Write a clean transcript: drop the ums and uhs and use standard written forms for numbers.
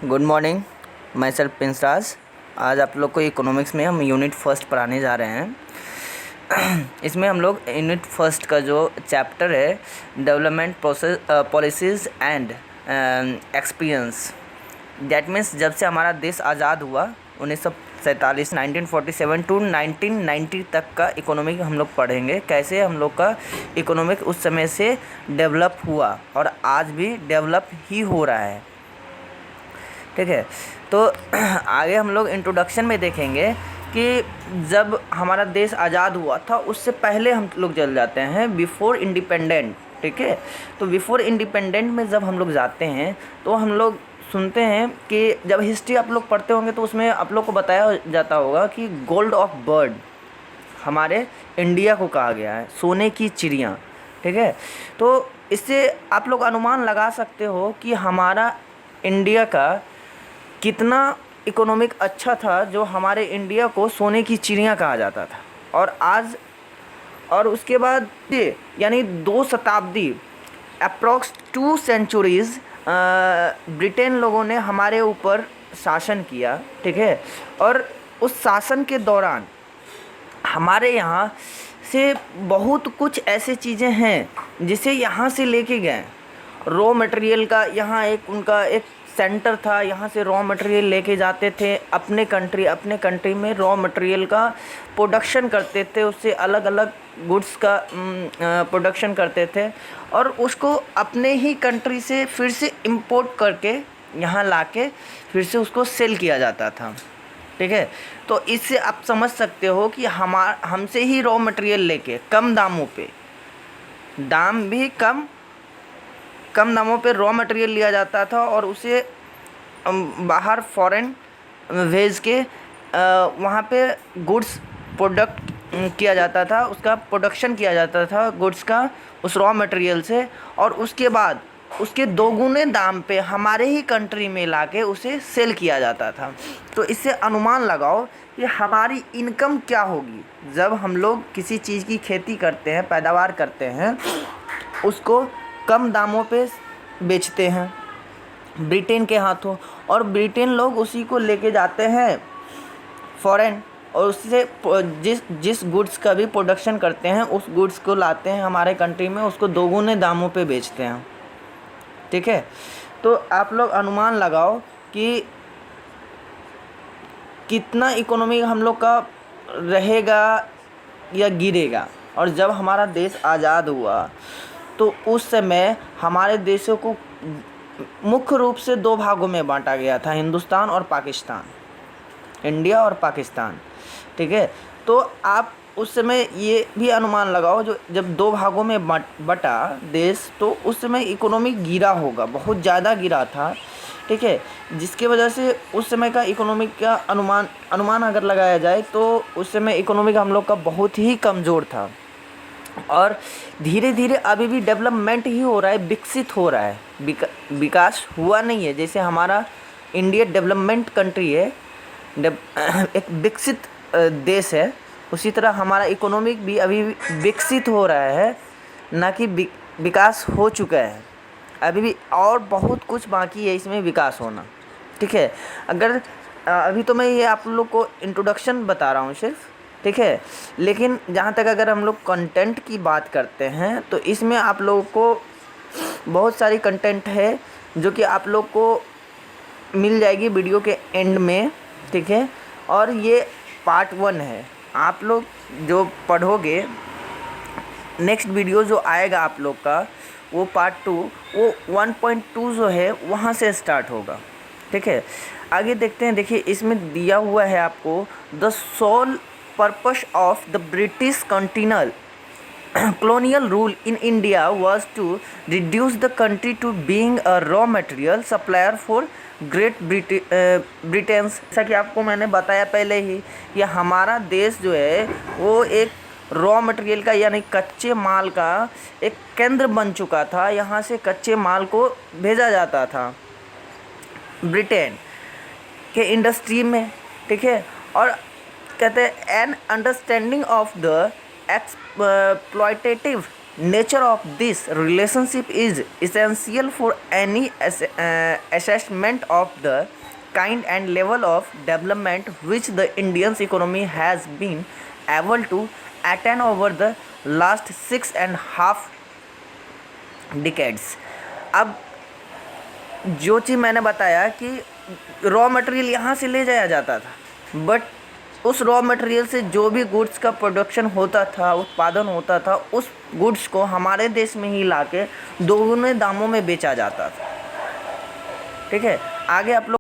Good morning. मैं sir Princeraj. आज आप लोग को इकोनॉमिक्स में हम यूनिट फर्स्ट पढ़ाने जा रहे हैं। इसमें हम लोग यूनिट फर्स्ट का जो चैप्टर है development process policies and experience, that means जब से हमारा देश आज़ाद हुआ 1947 1947 टू 1990 तक का इकोनॉमिक हम लोग पढ़ेंगे। कैसे हम लोग का इकोनॉमिक उस समय से डेवलप हुआ और आज भी डेवलप ही हो रहा है। ठीक है, तो आगे हम लोग इंट्रोडक्शन में देखेंगे कि जब हमारा देश आज़ाद हुआ था उससे पहले हम लोग चल जाते हैं बिफ़ोर इंडिपेंडेंट। ठीक है, तो बिफ़ोर इंडिपेंडेंट में जब हम लोग जाते हैं तो हम लोग सुनते हैं कि जब हिस्ट्री आप लोग पढ़ते होंगे तो उसमें आप लोग को बताया जाता होगा कि गोल्ड ऑफ बर्ड हमारे इंडिया को कहा गया है, सोने की चिड़िया। ठीक है, तो इससे आप लोग अनुमान लगा सकते हो कि हमारा इंडिया का कितना इकोनॉमिक अच्छा था, जो हमारे इंडिया को सोने की चिड़िया कहा जाता था। और आज और उसके बाद यानी 2 शताब्दी अप्रॉक्स 2 सेंचुरीज़ ब्रिटेन लोगों ने हमारे ऊपर शासन किया। ठीक है, और उस शासन के दौरान हमारे यहाँ से बहुत कुछ ऐसे चीज़ें हैं जिसे यहाँ से लेके गए। रॉ मटेरियल का यहाँ एक उनका एक सेंटर था, यहाँ से रॉ मटेरियल लेके जाते थे अपने कंट्री में रॉ मटेरियल का प्रोडक्शन करते थे, उससे अलग अलग गुड्स का प्रोडक्शन करते थे और उसको अपने ही कंट्री से फिर से इंपोर्ट करके यहाँ लाके फिर से उसको सेल किया जाता था। ठीक है, तो इससे आप समझ सकते हो कि हमसे ही रॉ मटेरियल लेके कम दामों पे, दाम भी कम दामों पे रॉ मटेरियल लिया जाता था और उसे बाहर फॉरेन भेज के वहाँ पे गुड्स प्रोडक्ट किया जाता था, उसका प्रोडक्शन किया जाता था गुड्स का उस रॉ मटेरियल से, और उसके बाद उसके दोगुने दाम पे हमारे ही कंट्री में लाके उसे सेल किया जाता था। तो इससे अनुमान लगाओ कि हमारी इनकम क्या होगी जब हम लोग किसी चीज़ की खेती करते हैं, पैदावार करते हैं, उसको कम दामों पे बेचते हैं ब्रिटेन के हाथों, और ब्रिटेन लोग उसी को लेके जाते हैं फॉरेन और उससे जिस गुड्स का भी प्रोडक्शन करते हैं उस गुड्स को लाते हैं हमारे कंट्री में, उसको दोगुने दामों पे बेचते हैं। ठीक है, तो आप लोग अनुमान लगाओ कि कितना इकोनॉमी हम लोग का रहेगा या गिरेगा। और जब हमारा देश आज़ाद हुआ तो उस समय हमारे देशों को मुख्य रूप से 2 भागों में बांटा गया था, हिंदुस्तान और पाकिस्तान, इंडिया और पाकिस्तान। ठीक है, तो आप उस समय ये भी अनुमान लगाओ जो जब 2 भागों में बटा देश तो उस समय इकोनॉमी गिरा होगा, बहुत ज़्यादा गिरा था। ठीक है, जिसकी वजह से उस समय का इकोनॉमिक का अनुमान अगर लगाया जाए तो उस समय इकोनॉमिक हम लोग का बहुत ही कमज़ोर था और धीरे धीरे अभी भी डेवलपमेंट ही हो रहा है, विकसित हो रहा है, विकास हुआ नहीं है। जैसे हमारा इंडिया डेवलपमेंट कंट्री है, एक विकसित देश है, उसी तरह हमारा इकोनॉमिक भी अभी विकसित हो रहा है, ना कि विकास हो चुका है। अभी भी और बहुत कुछ बाकी है इसमें विकास होना। ठीक है, अगर अभी तो मैं ये आप लोग को इंट्रोडक्शन बता रहा हूँ सिर्फ। ठीक है, लेकिन जहाँ तक अगर हम लोग कंटेंट की बात करते हैं तो इसमें आप लोगों को बहुत सारी कंटेंट है जो कि आप लोग को मिल जाएगी वीडियो के एंड में। ठीक है, और ये पार्ट 1 है। आप लोग जो पढ़ोगे नेक्स्ट वीडियो जो आएगा आप लोग का वो पार्ट 2, वो 1.2 जो है वहाँ से स्टार्ट होगा। ठीक है, आगे देखते हैं। देखिए इसमें दिया हुआ है आपको the sole purpose of the British colonial rule in India was to reduce the country to being a raw material supplier for Great Britain। जैसा कि आपको मैंने बताया पहले ही, ये हमारा देश जो है वो एक रॉ मटेरियल का यानी कच्चे माल का एक केंद्र बन चुका था। यहाँ से कच्चे माल को भेजा जाता था ब्रिटेन के इंडस्ट्री में। ठीक है, और कहते हैं an understanding of the exploitative Nature of this relationship is essential for any assessment of the kind and level of development which the Indian economy has been able to attain over the last 6.5 decades. अब जो चीज़ मैंने बताया कि raw material यहाँ से ले जाया जाता था, बट उस रॉ मटेरियल से जो भी गुड्स का प्रोडक्शन होता था, उत्पादन होता था, उस गुड्स को हमारे देश में ही लाके दोगुने दामों में बेचा जाता था। ठीक है, आगे आप लोग